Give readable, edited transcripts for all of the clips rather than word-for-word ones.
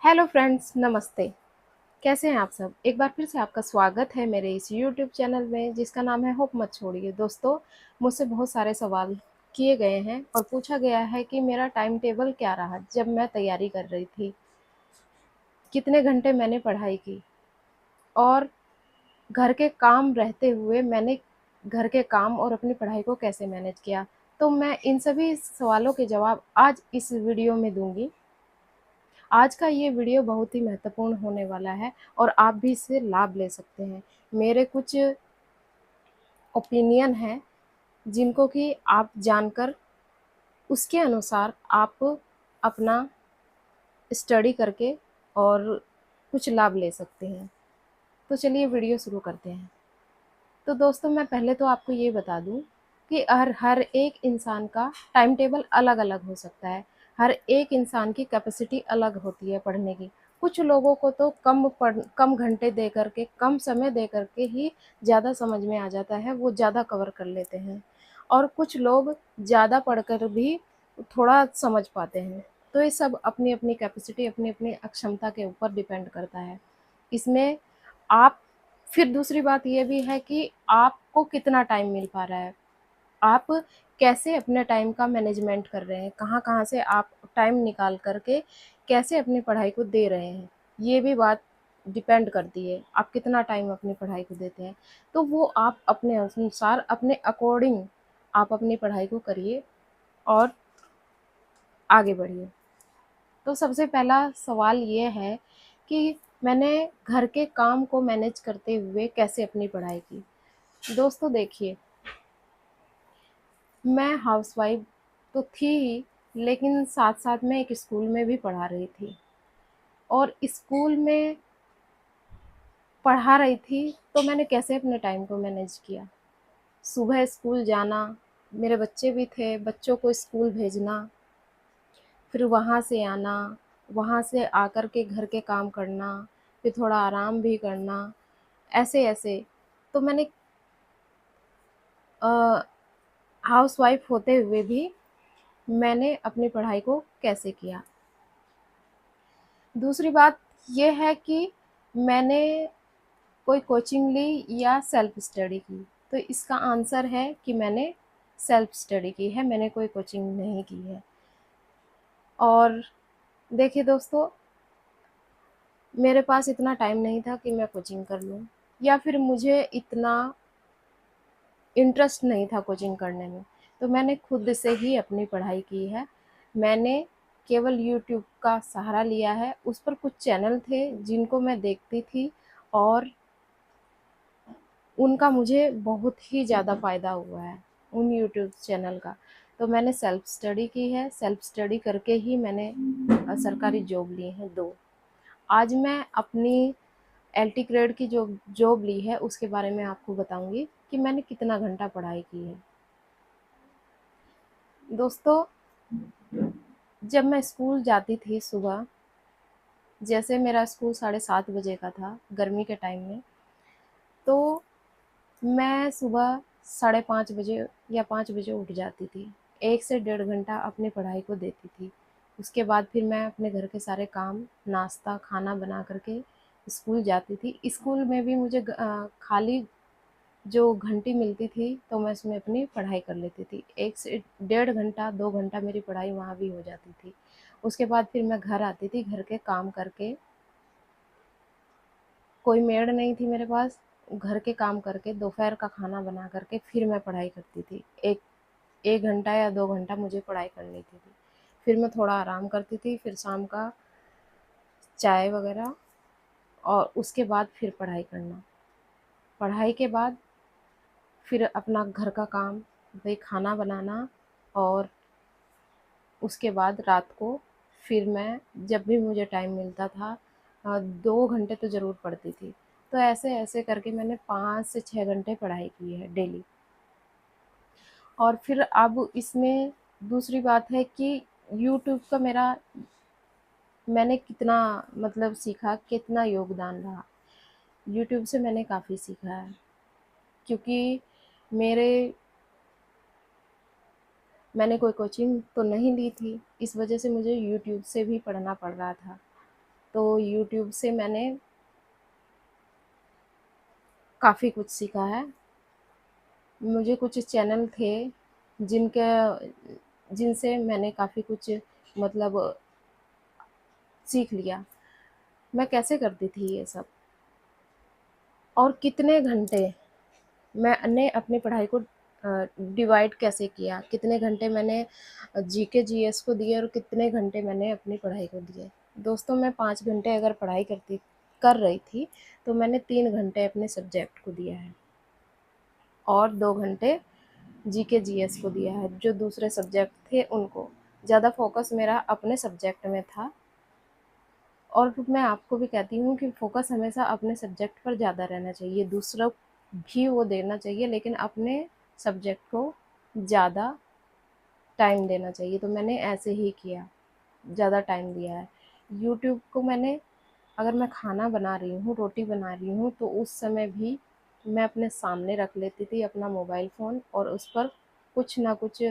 Hello friends, नमस्ते। कैसे हैं आप सब? एक बार फिर से आपका स्वागत है मेरे इस यूट्यूब चैनल में जिसका नाम है होप मत छोड़िए। दोस्तों, मुझसे बहुत सारे सवाल किए गए हैं और पूछा गया है कि मेरा टाइम टेबल क्या रहा जब मैं तैयारी कर रही थी, कितने घंटे मैंने पढ़ाई की और घर के काम रहते हुए मैंने घर के काम और अपनी पढ़ाई को कैसे मैनेज किया। तो मैं इन सभी सवालों के जवाब आज इस वीडियो में दूंगी। आज का ये वीडियो बहुत ही महत्वपूर्ण होने वाला है और आप भी इससे लाभ ले सकते हैं। मेरे कुछ ओपिनियन हैं जिनको कि आप जानकर उसके अनुसार आप अपना स्टडी करके और कुछ लाभ ले सकते हैं। तो चलिए वीडियो शुरू करते हैं। तो दोस्तों, मैं पहले तो आपको ये बता दूं कि हर हर एक इंसान का टाइम टेबल अलग अलग हो सकता है। हर एक इंसान की कैपेसिटी अलग होती है पढ़ने की। कुछ लोगों को तो कम घंटे दे करके, कम समय दे करके ही ज़्यादा समझ में आ जाता है, वो ज़्यादा कवर कर लेते हैं। और कुछ लोग ज़्यादा पढ़कर भी थोड़ा समझ पाते हैं। तो ये सब अपनी अपनी कैपेसिटी, अपनी अपनी अक्षमता के ऊपर डिपेंड करता है। इसमें आप फिर दूसरी बात ये भी है कि आपको कितना टाइम मिल पा रहा है, आप कैसे अपने टाइम का मैनेजमेंट कर रहे हैं, कहाँ-कहाँ से आप टाइम निकाल कर के कैसे अपनी पढ़ाई को दे रहे हैं, ये भी बात डिपेंड करती है, आप कितना टाइम अपनी पढ़ाई को देते हैं। तो वो आप अपने अनुसार, अपने अकॉर्डिंग आप अपनी पढ़ाई को करिए और आगे बढ़िए। तो सबसे पहला सवाल ये है कि मैंने घर के काम को मैनेज करते हुए कैसे अपनी पढ़ाई की। दोस्तों देखिए, मैं हाउसवाइफ तो थी ही, लेकिन साथ-साथ में एक स्कूल में भी पढ़ा रही थी और स्कूल में पढ़ा रही थी, तो मैंने कैसे अपने टाइम को मैनेज किया। सुबह स्कूल जाना, मेरे बच्चे भी थे, बच्चों को स्कूल भेजना, फिर वहाँ से आना, वहाँ से आकर के घर के काम करना, फिर थोड़ा आराम भी करना, ऐसे-ऐसे। तो मैंने अ, हाउसवाइफ होते हुए भी मैंने अपनी पढ़ाई को कैसे किया। दूसरी बात ये है कि मैंने कोई कोचिंग ली या सेल्फ स्टडी की। तो इसका आंसर है कि मैंने सेल्फ स्टडी की है, मैंने कोई कोचिंग नहीं की है। और देखिए दोस्तों, मेरे पास इतना टाइम नहीं था कि मैं कोचिंग कर लूँ, या फिर मुझे इतना इंटरेस्ट नहीं था कोचिंग करने में। तो मैंने खुद से ही अपनी पढ़ाई की है। मैंने केवल यूट्यूब का सहारा लिया है। उस पर कुछ चैनल थे जिनको मैं देखती थी और उनका मुझे बहुत ही ज़्यादा फ़ायदा हुआ है, उन यूट्यूब चैनल का। तो मैंने सेल्फ स्टडी की है, सेल्फ स्टडी करके ही मैंने सरकारी जॉब ली हैं 2। आज मैं अपनी एलटी ग्रेड की जो जॉब ली है उसके बारे में आपको बताऊँगी कि मैंने कितना घंटा पढ़ाई की है। दोस्तों, जब मैं स्कूल जाती थी सुबह, जैसे मेरा स्कूल 7:30 बजे का था गर्मी के टाइम में, तो मैं सुबह 5:30 बजे या 5 बजे उठ जाती थी। 1 से डेढ़ घंटा अपनी पढ़ाई को देती थी। उसके बाद फिर मैं अपने घर के सारे काम, नाश्ता, खाना बना कर के स्कूल जाती थी। स्कूल में भी मुझे खाली जो घंटी मिलती थी, तो मैं उसमें अपनी पढ़ाई कर लेती थी। 1 से डेढ़ घंटा, 2 घंटा मेरी पढ़ाई वहाँ भी हो जाती थी। उसके बाद फिर मैं घर आती थी, घर के काम करके, कोई मेड नहीं थी मेरे पास, घर के काम करके, दोपहर का खाना बना करके फिर मैं पढ़ाई करती थी। 1 घंटा या 2 घंटा मुझे पढ़ाई करनी थी। फिर मैं थोड़ा आराम करती थी, फिर शाम का चाय वग़ैरह और उसके बाद फिर पढ़ाई करना। पढ़ाई के बाद फिर अपना घर का काम, भई खाना बनाना और उसके बाद रात को फिर मैं जब भी मुझे टाइम मिलता था 2 घंटे तो ज़रूर पढ़ती थी। तो ऐसे-ऐसे करके मैंने 5 से 6 घंटे पढ़ाई की है डेली। और फिर अब इसमें दूसरी बात है कि यूट्यूब का मैंने कितना मतलब सीखा, कितना योगदान रहा। यूट्यूब से मैंने काफ़ी सीखा है, क्योंकि मेरे मैंने कोई कोचिंग तो नहीं ली थी, इस वजह से मुझे यूट्यूब से भी पढ़ना पड़ रहा था। तो यूट्यूब से मैंने काफ़ी कुछ सीखा है। मुझे कुछ चैनल थे जिनके जिनसे मैंने काफ़ी कुछ मतलब सीख लिया। मैं कैसे करती थी ये सब और कितने घंटे मैंने अपनी पढ़ाई को डिवाइड कैसे किया, कितने घंटे मैंने जीके जीएस को दिए और कितने घंटे मैंने अपनी पढ़ाई को दिए। दोस्तों, मैं 5 घंटे अगर पढ़ाई कर रही थी तो मैंने 3 घंटे अपने सब्जेक्ट को दिया है और 2 घंटे जीके जीएस को दिया है। जो दूसरे सब्जेक्ट थे उनको, ज़्यादा फोकस मेरा अपने सब्जेक्ट में था। और मैं आपको भी कहती हूँ कि फोकस हमेशा अपने सब्जेक्ट पर ज़्यादा रहना चाहिए। दूसरों भी वो देना चाहिए, लेकिन अपने सब्जेक्ट को ज़्यादा टाइम देना चाहिए। तो मैंने ऐसे ही किया, ज़्यादा टाइम दिया है। यूट्यूब को मैंने, अगर मैं खाना बना रही हूँ, रोटी बना रही हूँ, तो उस समय भी मैं अपने सामने रख लेती थी अपना मोबाइल फ़ोन और उस पर कुछ ना कुछ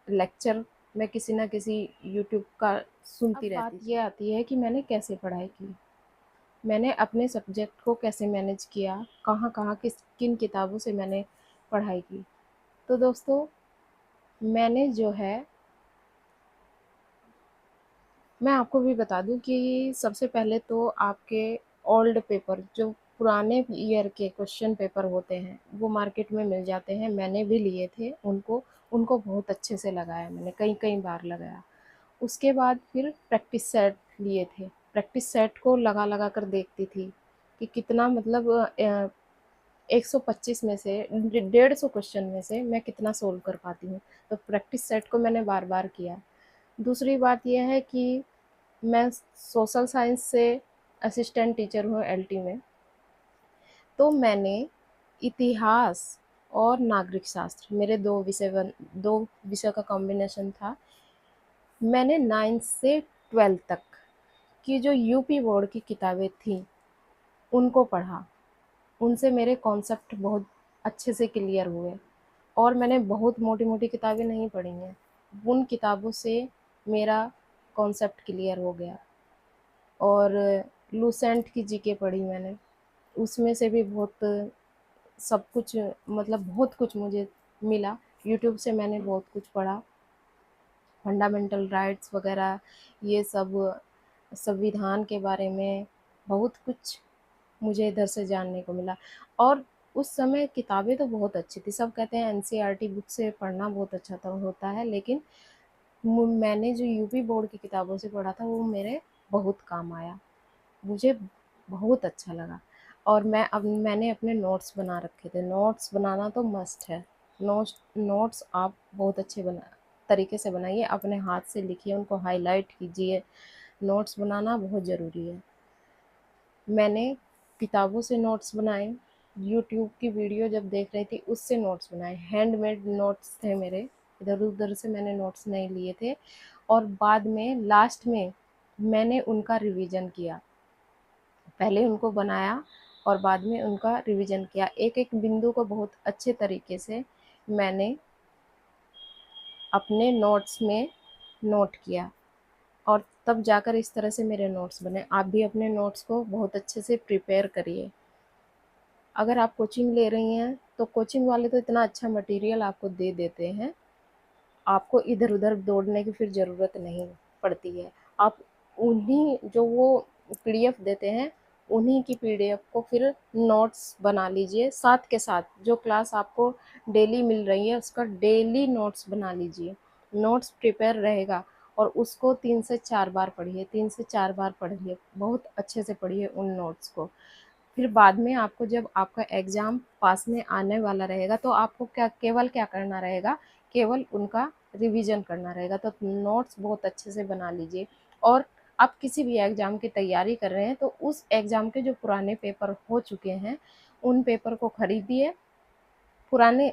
लेक्चर मैं किसी ना किसी यूट्यूब का सुनती रहती थी। अब बात ये आती है कि मैंने कैसे पढ़ाई की, मैंने अपने सब्जेक्ट को कैसे मैनेज किया, कहाँ-कहाँ किन किताबों से मैंने पढ़ाई की। तो दोस्तों, मैंने जो है, मैं आपको भी बता दूँ कि सबसे पहले तो आपके ओल्ड पेपर, जो पुराने ईयर के क्वेश्चन पेपर होते हैं, वो मार्केट में मिल जाते हैं। मैंने भी लिए थे उनको, उनको बहुत अच्छे से लगाया मैंने, कई-कई बार लगाया। उसके बाद फिर प्रैक्टिस सेट लिए थे। प्रैक्टिस सेट को लगा-लगा कर देखती थी कि कितना मतलब 125 में से 150 क्वेश्चन में से मैं कितना सोल्व कर पाती हूँ। तो प्रैक्टिस सेट को मैंने बार-बार किया। दूसरी बात ये है कि मैं सोशल साइंस से असिस्टेंट टीचर हूँ एलटी में। तो मैंने इतिहास और नागरिक शास्त्र, मेरे 2 विषय का कॉम्बिनेशन था। मैंने 9th से 12th तक की जो यूपी बोर्ड की किताबें थीं, उनको पढ़ा। उनसे मेरे कॉन्सेप्ट बहुत अच्छे से क्लियर हुए और मैंने बहुत मोटी-मोटी किताबें नहीं पढ़ी हैं। उन किताबों से मेरा कॉन्सेप्ट क्लियर हो गया। और लूसेंट की जीके पढ़ी मैंने, उसमें से भी बहुत सब कुछ मतलब बहुत कुछ मुझे मिला। यूट्यूब से मैंने बहुत कुछ पढ़ा, फंडामेंटल राइट्स वगैरह, ये सब संविधान के बारे में बहुत कुछ मुझे इधर से जानने को मिला। और उस समय किताबें तो बहुत अच्छी थी। सब कहते हैं एनसीईआरटी बुक से पढ़ना बहुत अच्छा तो होता है, लेकिन मैंने जो यूपी बोर्ड की किताबों से पढ़ा था वो मेरे बहुत काम आया, मुझे बहुत अच्छा लगा। और मैंने अपने नोट्स बना रखे थे। नोट्स बनाना तो मस्ट है। नोट्स आप बहुत अच्छे तरीके से बनाइए, अपने हाथ से लिखिए, उनको हाईलाइट कीजिए। नोट्स बनाना बहुत ज़रूरी है। मैंने किताबों से नोट्स बनाए, यूट्यूब की वीडियो जब देख रही थी उससे नोट्स बनाए। हैंडमेड नोट्स थे मेरे, इधर उधर से मैंने नोट्स नहीं लिए थे। और बाद में लास्ट में मैंने उनका रिवीजन किया। पहले उनको बनाया और बाद में उनका रिवीजन किया। एक एक बिंदु को बहुत अच्छे तरीके से मैंने अपने नोट्स में नोट किया और तब जाकर इस तरह से मेरे नोट्स बने। आप भी अपने नोट्स को बहुत अच्छे से प्रिपेयर करिए। अगर आप कोचिंग ले रही हैं तो कोचिंग वाले तो इतना अच्छा मटेरियल आपको दे देते हैं, आपको इधर उधर दौड़ने की फिर ज़रूरत नहीं पड़ती है। आप उन्हीं जो वो पीडीएफ देते हैं, उन्हीं की पीडीएफ को फिर नोट्स बना लीजिए। साथ के साथ जो क्लास आपको डेली मिल रही है उसका डेली नोट्स बना लीजिए। नोट्स प्रिपेयर रहेगा और उसको 3 से 4 बार पढ़िए, 3 से 4 बार पढ़िए, बहुत अच्छे से पढ़िए उन नोट्स को। फिर बाद में आपको जब आपका एग्ज़ाम पास में आने वाला रहेगा तो आपको केवल क्या करना रहेगा, केवल उनका रिवीजन करना रहेगा। तो नोट्स बहुत अच्छे से बना लीजिए। और आप किसी भी एग्ज़ाम की तैयारी कर रहे हैं तो उस एग्ज़ाम के जो पुराने पेपर हो चुके हैं, उन पेपर को खरीदिए। पुराने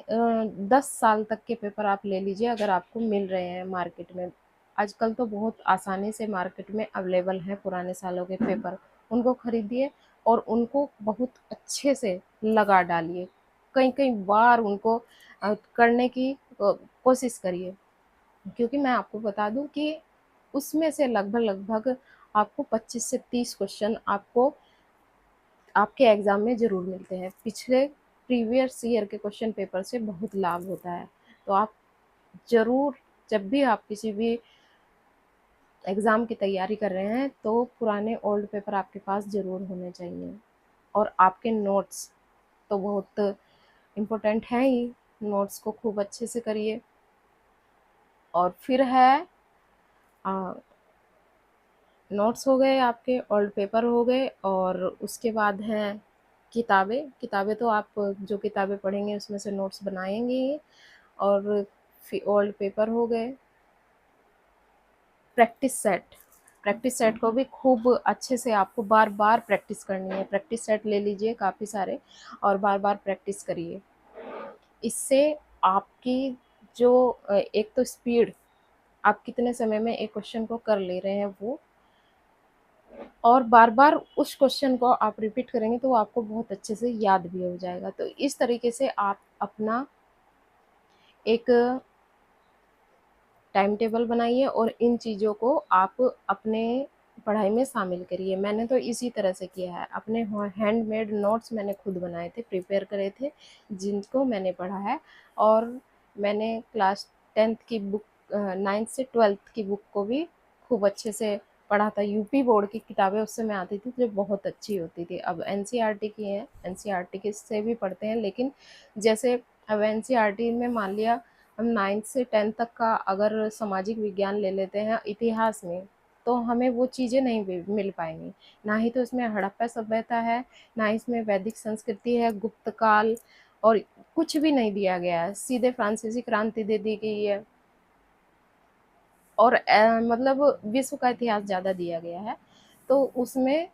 10 साल तक के पेपर आप ले लीजिए अगर आपको मिल रहे हैं मार्केट में। आजकल तो बहुत आसानी से मार्केट में अवेलेबल हैं पुराने सालों के पेपर, उनको खरीदिए और उनको बहुत अच्छे से लगा डालिए। कई-कई बार उनको करने की कोशिश करिए, क्योंकि मैं आपको बता दूँ कि उसमें से लगभग-लगभग आपको 25 से 30 क्वेश्चन आपको आपके एग्ज़ाम में ज़रूर मिलते हैं। पिछले प्रीवियस ईयर के क्वेश्चन पेपर से बहुत लाभ होता है। तो आप ज़रूर, जब भी आप किसी भी एग्ज़ाम की तैयारी कर रहे हैं, तो पुराने ओल्ड पेपर आपके पास ज़रूर होने चाहिए। और आपके नोट्स तो बहुत इम्पोर्टेंट हैं ही, नोट्स को खूब अच्छे से करिए। और फिर है नोट्स हो गए आपके, ओल्ड पेपर हो गए, और उसके बाद हैं किताबें। किताबें तो आप जो किताबें पढ़ेंगे उसमें से नोट्स बनाएंगे ही। और ओल्ड पेपर हो गए। प्रैक्टिस सेट, प्रैक्टिस सेट को भी खूब अच्छे से आपको बार बार प्रैक्टिस करनी है। प्रैक्टिस सेट ले लीजिए काफ़ी सारे और बार बार प्रैक्टिस करिए। इससे आपकी जो एक तो स्पीड, आप कितने समय में एक क्वेश्चन को कर ले रहे हैं वो, और बार बार उस क्वेश्चन को आप रिपीट करेंगे तो वो आपको बहुत अच्छे से याद भी हो जाएगा। तो इस तरीके से आप अपना एक टाइम टेबल बनाइए और इन चीज़ों को आप अपने पढ़ाई में शामिल करिए। मैंने तो इसी तरह से किया है। अपने हैंडमेड नोट्स मैंने खुद बनाए थे, प्रिपेयर करे थे, जिनको मैंने पढ़ा है। और मैंने क्लास 10th की बुक, 9th से 12th की बुक को भी खूब अच्छे से पढ़ा था। यूपी बोर्ड की किताबें उस समय आती थी जो बहुत अच्छी होती थी। अब एनसीईआरटी की हैं, एनसीईआरटी के से भी पढ़ते हैं, लेकिन जैसे अब एनसीईआरटी में मान लिया हम 9th से 10th तक का अगर सामाजिक विज्ञान ले लेते हैं इतिहास में, तो हमें वो चीज़ें नहीं मिल पाएंगी। ना ही तो इसमें हड़प्पा सभ्यता है, ना इसमें वैदिक संस्कृति है, गुप्त काल, और कुछ भी नहीं दिया गया है। सीधे फ्रांसीसी क्रांति दे दी गई है, और मतलब विश्व का इतिहास ज़्यादा दिया गया है। तो उसमें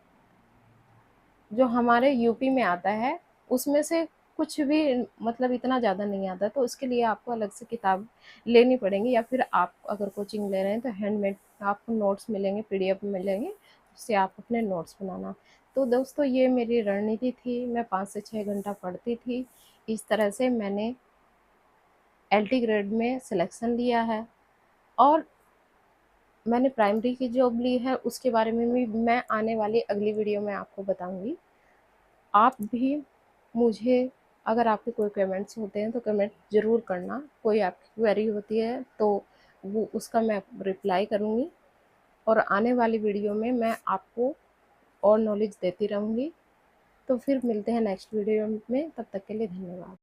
जो हमारे यूपी में आता है उसमें से कुछ भी मतलब इतना ज़्यादा नहीं आता। तो उसके लिए आपको अलग से किताब लेनी पड़ेंगी, या फिर आप अगर कोचिंग ले रहे हैं तो हैंडमेड आपको नोट्स मिलेंगे, पीडीएफ मिलेंगे, उससे आप अपने नोट्स बनाना। तो दोस्तों, ये मेरी रणनीति थी। मैं 5 से 6 घंटा पढ़ती थी। इस तरह से मैंने एलटी ग्रेड में सिलेक्शन लिया है। और मैंने प्राइमरी की जॉब ली है, उसके बारे में भी मैं आने वाली अगली वीडियो में आपको बताऊंगी। आप भी मुझे, अगर आपके कोई कमेंट्स होते हैं तो कमेंट ज़रूर करना। कोई आपकी क्वेरी होती है तो वो उसका मैं रिप्लाई करूँगी, और आने वाली वीडियो में मैं आपको और नॉलेज देती रहूँगी। तो फिर मिलते हैं नेक्स्ट वीडियो में, तब तक के लिए धन्यवाद।